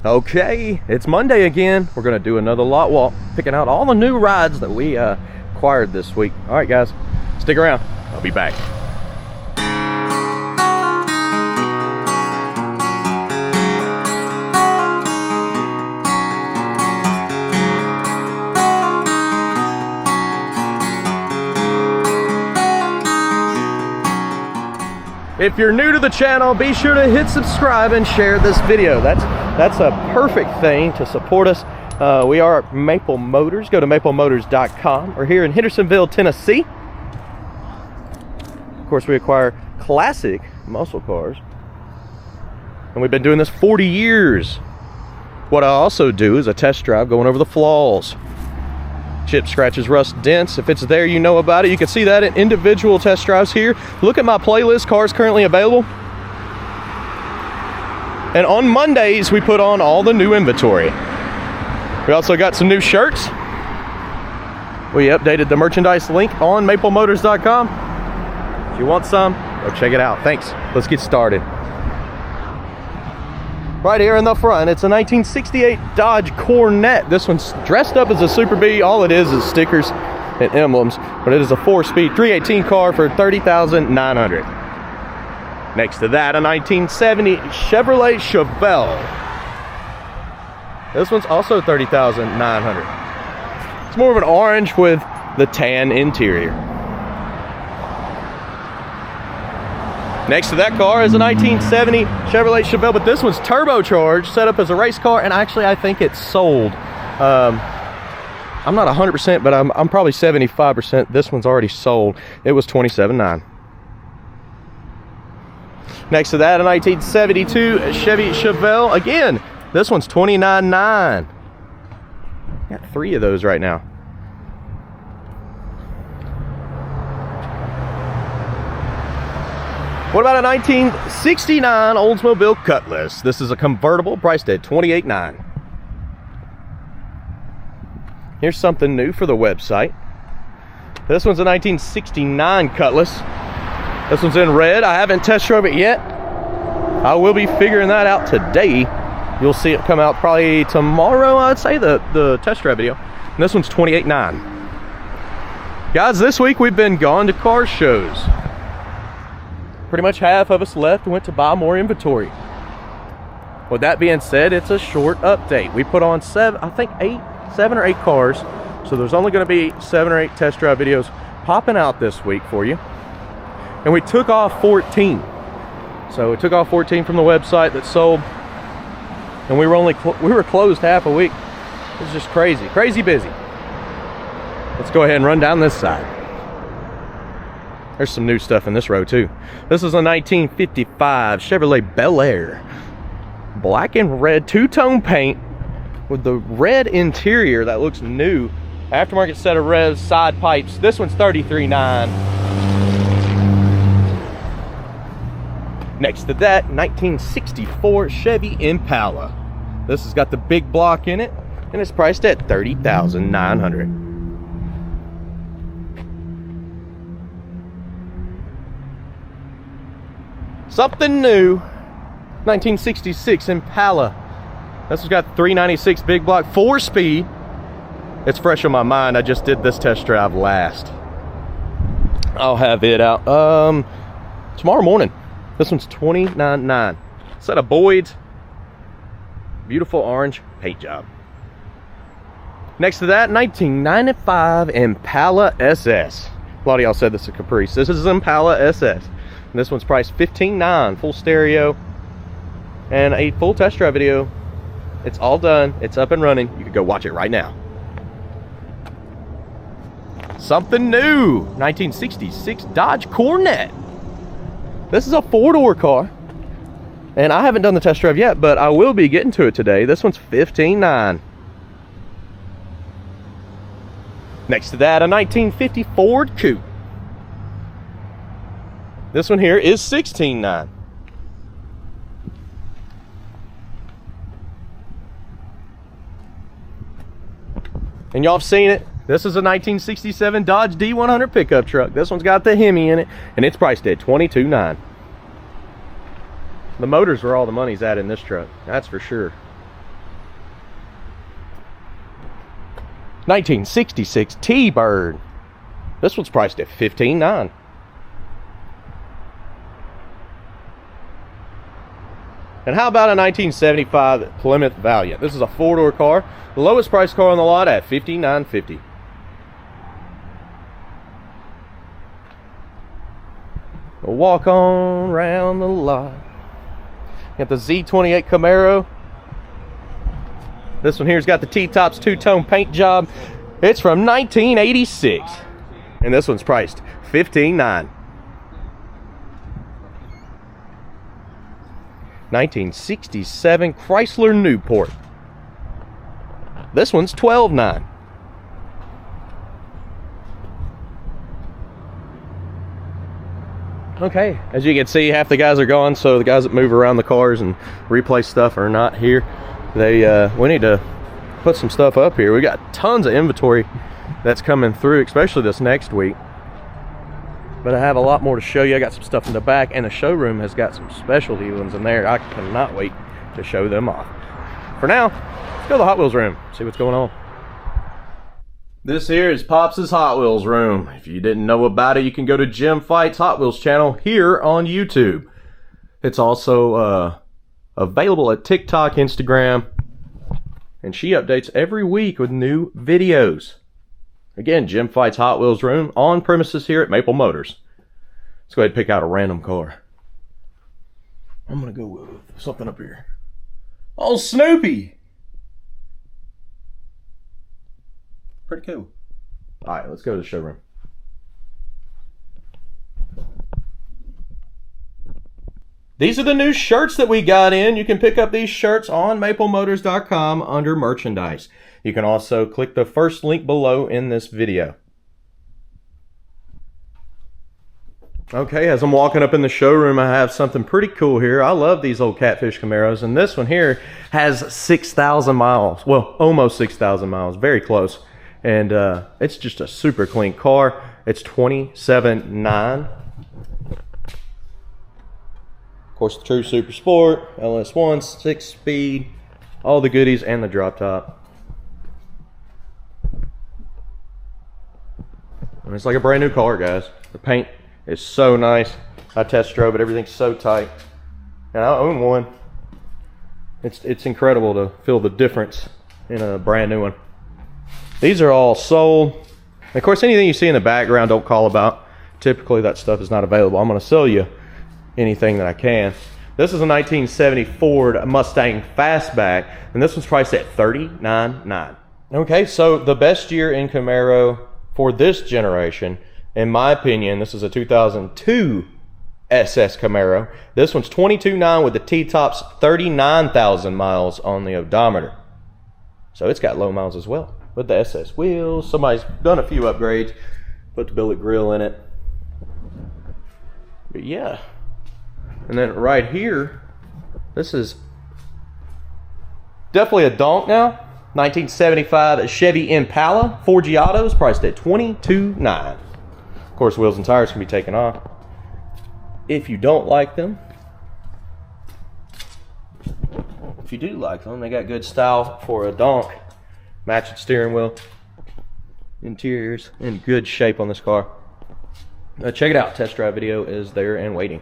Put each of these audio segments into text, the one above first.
Okay, it's Monday again. We're gonna do another lot walk, picking out all the new rides that we acquired this week. All right, guys, stick around. I'll be back. If you're new to the channel, be sure to hit subscribe and share this video. That's a perfect thing to support us. We are Maple Motors. Go to maplemotors.com. We're here in Hendersonville, Tennessee. Of course, we acquire classic muscle cars. And we've been doing this 40 years. What I also do is a test drive going over the flaws. Chips, scratches, rust, dents. If it's there, you know about it. You can see that in individual test drives here. Look at my playlist, cars currently available. And on Mondays, we put on all the new inventory. We also got some new shirts. We updated the merchandise link on maplemotors.com. If you want some, go check it out. Thanks. Let's get started. Right here in the front, it's a 1968 Dodge Coronet. This one's dressed up as a Super Bee. All it is stickers and emblems, but it is a 4-speed 318 car for $30,900. Next to that, a 1970 Chevrolet Chevelle. This one's also $30,900. It's more of an orange with the tan interior. Next to that car is a 1970 Chevrolet Chevelle, but this one's turbocharged, set up as a race car, and actually I think it's sold. I'm not 100%, but I'm probably 75%. This one's already sold. It was $27,900. Next to that, a 1972 Chevy Chevelle. Again, this one's $29,900. Got 3 of those right now. What about a 1969 Oldsmobile Cutlass? This is a convertible priced at $28,900. Here's something new for the website. This one's a 1969 Cutlass. This one's in red. I haven't test drove it yet. I will be figuring that out today. You'll see it come out probably tomorrow, I'd say, the test drive video. And this one's $28,900. Guys, this week we've been gone to car shows. Pretty much half of us left and went to buy more inventory. With that being said, it's a short update. We put on 7 or 8 cars. So there's only going to be 7 or 8 test drive videos popping out this week for you. And we took off 14. So we took off 14 from the website that sold. And we were closed half a week. It was just crazy busy. Let's go ahead and run down this side. There's some new stuff in this row too. This is a 1955 Chevrolet Bel Air. Black and red, 2-tone paint with the red interior that looks new. Aftermarket set of revs, side pipes. This one's $33,900. Next to that, 1964 Chevy Impala. This has got the big block in it, and it's priced at $30,900. Something new, 1966 Impala. This has got 396 big block, 4-speed. It's fresh on my mind. I just did this test drive last. I'll have it out tomorrow morning. This one's $29,900. Set of Boyd's. Beautiful orange paint job. Next to that, 1995 Impala SS. A lot of y'all said this is a Caprice. This is Impala SS. And this one's priced $15,900, full stereo, and a full test drive video. It's all done. It's up and running. You can go watch it right now. Something new, 1966 Dodge Coronet. This is a 4-door car, and I haven't done the test drive yet, but I will be getting to it today. This one's $15,900. Next to that, a 1950 Ford Coupe. This one here is $16,900. And y'all have seen it. This is a 1967 Dodge D100 pickup truck. This one's got the Hemi in it, and it's priced at $22,900. The motor's where all the money's at in this truck, that's for sure. 1966 T-Bird. This one's priced at $15,900. And how about a 1975 Plymouth Valiant? This is a four-door car. The lowest priced car on the lot at $59,550. We'll walk on around the lot. Got the Z28 Camaro. This one here's got the T-Tops two-tone paint job. It's from 1986. And this one's priced $15,900. 1967 Chrysler Newport. This one's $12,900. Okay, as you can see, half the guys are gone, so the guys that move around the cars and replace stuff are not here. We need to put some stuff up here. We got tons of inventory that's coming through, especially this next week. But I have a lot more to show you. I got some stuff in the back, and the showroom has got some specialty ones in there. I cannot wait to show them off. For now, let's go to the Hot Wheels room, see what's going on. This here is Pops' Hot Wheels room. If you didn't know about it, you can go to Jim Fights Hot Wheels channel here on YouTube. It's also available at TikTok, Instagram, and she updates every week with new videos. Again, Jim Fights Hot Wheels room on premises here at Maple Motors. Let's go ahead and pick out a random car. I'm gonna go with something up here. Oh, Snoopy! Pretty cool. All right, let's go to the showroom. These are the new shirts that we got in. You can pick up these shirts on maplemotors.com under merchandise. You can also click the first link below in this video. Okay, as I'm walking up in the showroom, I have something pretty cool here. I love these old Catfish Camaros, and this one here has 6,000 miles. Well, almost 6,000 miles, very close. And it's just a super clean car. It's $27,900. Of course, the true Super Sport, LS1, 6-speed, all the goodies, and the drop top. And it's like a brand new car, guys. The paint is so nice. I test drove it. Everything's so tight. And I own one. It's incredible to feel the difference in a brand new one. These are all sold. And of course, anything you see in the background, don't call about. Typically, that stuff is not available. I'm going to sell you anything that I can. This is a 1970 Ford Mustang Fastback, and this one's priced at $39,900. Okay, so the best year in Camaro for this generation, in my opinion, this is a 2002 SS Camaro. This one's $22,900 with the T-Tops, 39,000 miles on the odometer. So it's got low miles as well. With the SS wheels, somebody's done a few upgrades, put the billet grill in it. But yeah. And then right here, this is definitely a donk now. 1975 Chevy Impala, Forgiatos, priced at $22,900. Of course, wheels and tires can be taken off. If you don't like them, if you do like them, they got good style for a donk. Matching steering wheel. Interior's in good shape on this car. Check it out. Test drive video is there and waiting.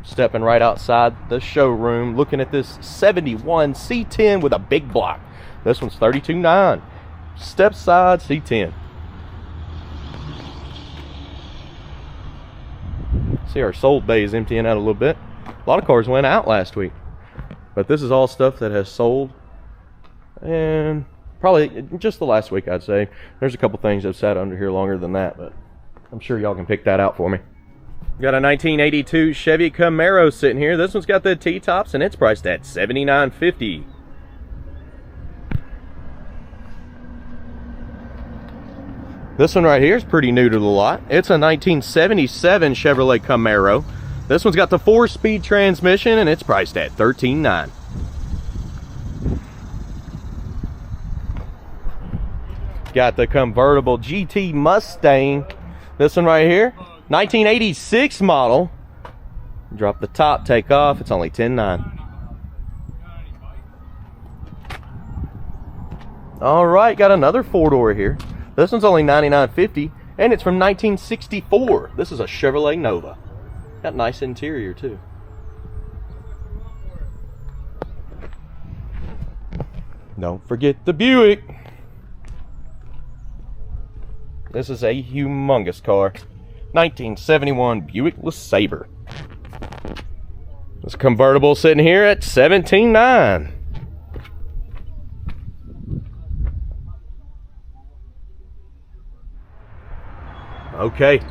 Stepping right outside the showroom, looking at this 71 C10 with a big block. This one's $32,900. Step side C10. See, our sold bay is emptying out a little bit. A lot of cars went out last week. But this is all stuff that has sold, and probably just the last week, I'd say. There's a couple things that have sat under here longer than that, but I'm sure y'all can pick that out for me. Got a 1982 Chevy Camaro sitting here. This one's got the T-Tops, and it's priced at $79,500. This one right here is pretty new to the lot. It's a 1977 Chevrolet Camaro. This one's got the 4-speed transmission, and it's priced at $13,900. Got the convertible GT Mustang. This one right here, 1986 model. Drop the top, take off. It's only $10,900. All right, got another four-door here. This one's only $99.50, and it's from 1964. This is a Chevrolet Nova. Got nice interior too. Don't forget the Buick. This is a humongous car. 1971 Buick LeSabre. This convertible sitting here at $17,900. Okay.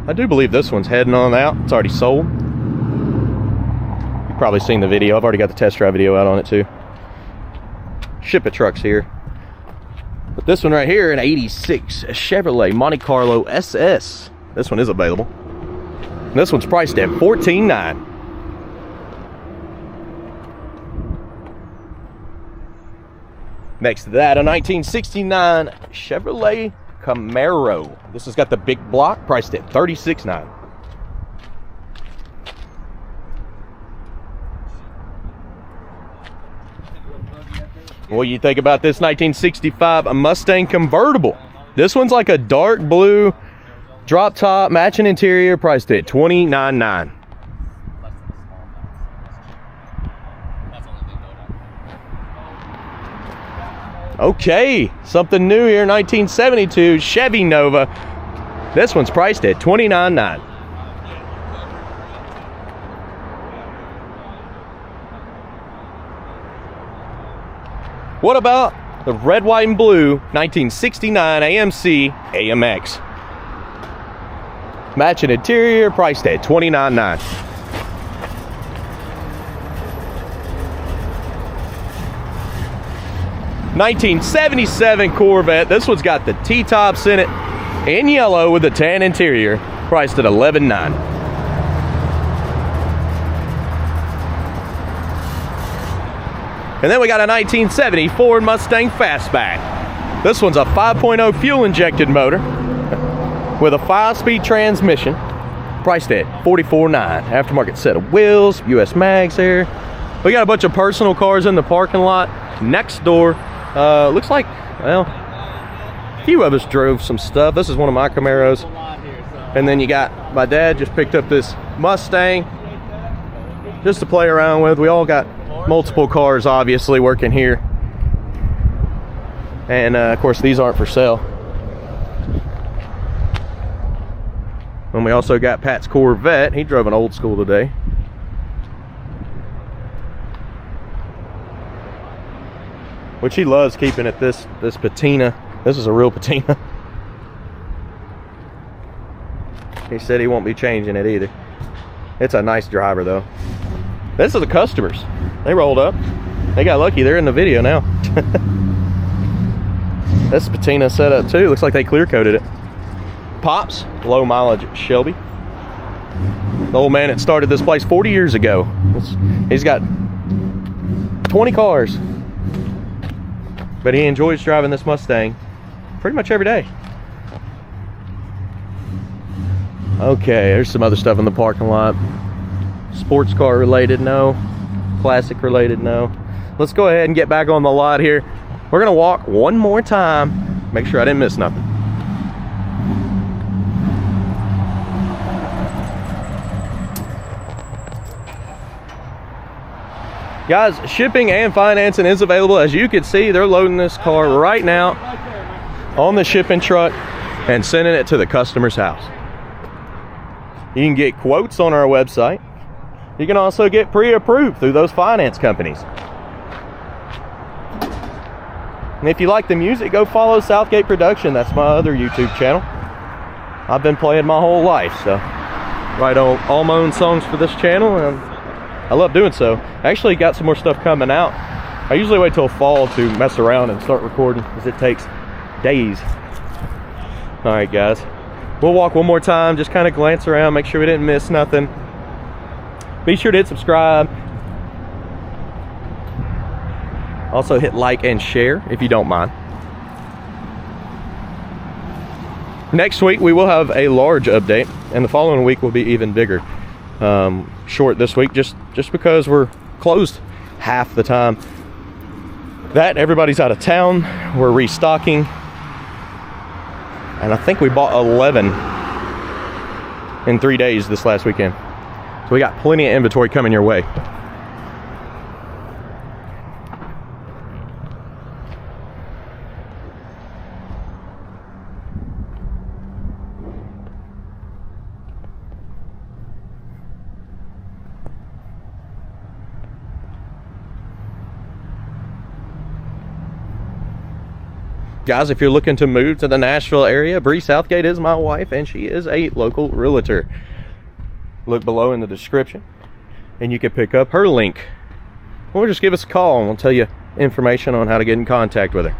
I do believe this one's heading on out. It's already sold. You've probably seen the video. I've already got the test drive video out on it too. Ship it trucks here. But this one right here, an 86 Chevrolet Monte Carlo SS. This one is available. And this one's priced at $14,900. Next to that, a 1969 Chevrolet Camaro. This has got the big block, priced at $36,900. What do you think about this 1965 Mustang convertible? This one's like a dark blue drop top, matching interior, priced at $29,900. Okay, something new here, 1972 Chevy Nova. This one's priced at $29,900. What about the red, white, and blue 1969 AMC AMX? Matching interior, priced at $29,900. '77 Corvette. This one's got the T-tops in it, in yellow with the tan interior, priced at $11,900. And then we got a 1970 Ford Mustang Fastback. This one's a 5.0 fuel injected motor with a 5-speed transmission, priced at $44,900. Aftermarket set of wheels, US mags here. We got a bunch of personal cars in the parking lot. Next door, looks like, well, a few of us drove some stuff. This is one of my Camaros. And then you got, my dad just picked up this Mustang just to play around with. We all got multiple cars obviously working here. And of course these aren't for sale. And we also got Pat's Corvette. He drove an old school today. Which he loves keeping it this patina. This is a real patina. He said he won't be changing it either. It's a nice driver though. This is the customers. They rolled up. They got lucky. They're in the video now. This patina set up too. Looks like they clear coated it. Pops, low mileage Shelby. The old man that started this place 40 years ago. He's got 20 cars. But he enjoys driving this Mustang pretty much every day. Okay, there's some other stuff in the parking lot. Sports car related, no. Classic related, no. Let's go ahead and get back on the lot here. We're gonna walk one more time, make sure I didn't miss nothing. Guys, shipping and financing is available. As you can see, they're loading this car right now on the shipping truck and sending it to the customer's house. You can get quotes on our website. You can also get pre-approved through those finance companies. And if you like the music, go follow Southgate Production. That's my other YouTube channel. I've been playing my whole life, so write all my own songs for this channel, and I love doing so. I actually got some more stuff coming out. I usually wait till fall to mess around and start recording, because it takes days. All right, guys. We'll walk one more time, just kind of glance around, make sure we didn't miss nothing. Be sure to hit subscribe. Also hit like and share if you don't mind. Next week we will have a large update, and the following week will be even bigger. Short this week just because we're closed half the time. that, everybody's out of town. We're restocking. And I think we bought 11 in 3 days this last weekend. So we got plenty of inventory coming your way. Guys, if you're looking to move to the Nashville area, Bree Southgate is my wife, and she is a local realtor. Look below in the description, and you can pick up her link. Or just give us a call, and we'll tell you information on how to get in contact with her.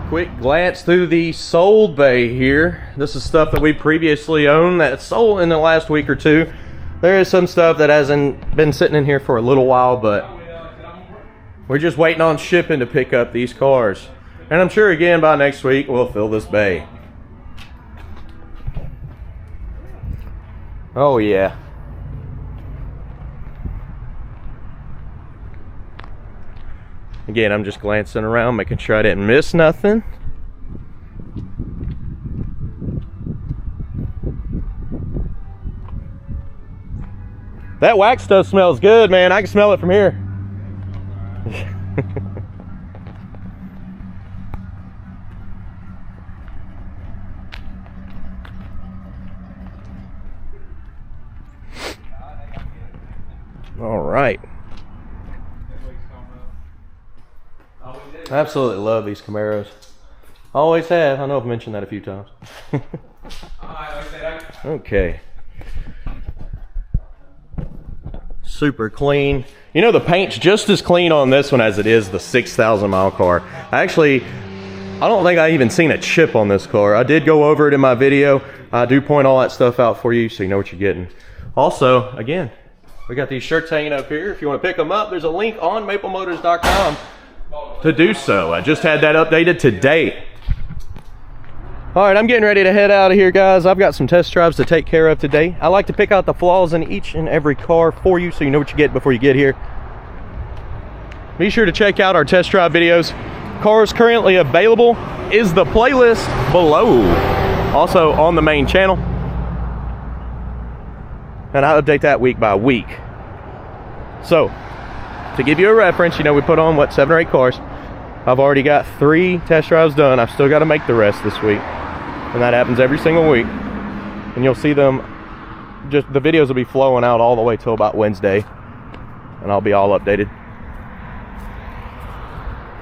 Quick glance through the sold bay here. This is stuff that we previously owned that sold in the last week or two. There is some stuff that hasn't been sitting in here for a little while, but we're just waiting on shipping to pick up these cars. And I'm sure again by next week we'll fill this bay. Oh yeah. Again, I'm just glancing around, making sure I didn't miss nothing. That wax stuff smells good, man. I can smell it from here. All right. I absolutely love these Camaros. Always have. I know I've mentioned that a few times. Okay. Super clean. You know, the paint's just as clean on this one as it is the 6,000 mile car. Actually, I don't think I even seen a chip on this car. I did go over it in my video. I do point all that stuff out for you so you know what you're getting. Also, again, we got these shirts hanging up here. If you want to pick them up, there's a link on maplemotors.com to do so. I just had that updated today. All right, I'm getting ready to head out of here, guys. I've got some test drives to take care of today. I like to pick out the flaws in each and every car for you so you know what you get before you get here. Be sure to check out our test drive videos. Cars currently available is the playlist below. Also on the main channel. And I update that week by week. So, to give you a reference, you know, we put on, what, 7 or 8 cars. I've already got 3 test drives done. I've still got to make the rest this week. And that happens every single week. And you'll see them, just the videos will be flowing out all the way till about Wednesday. And I'll be all updated.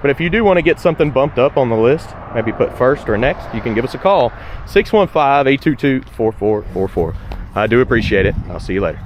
But if you do want to get something bumped up on the list, maybe put first or next, you can give us a call. 615-822-4444. I do appreciate it. I'll see you later.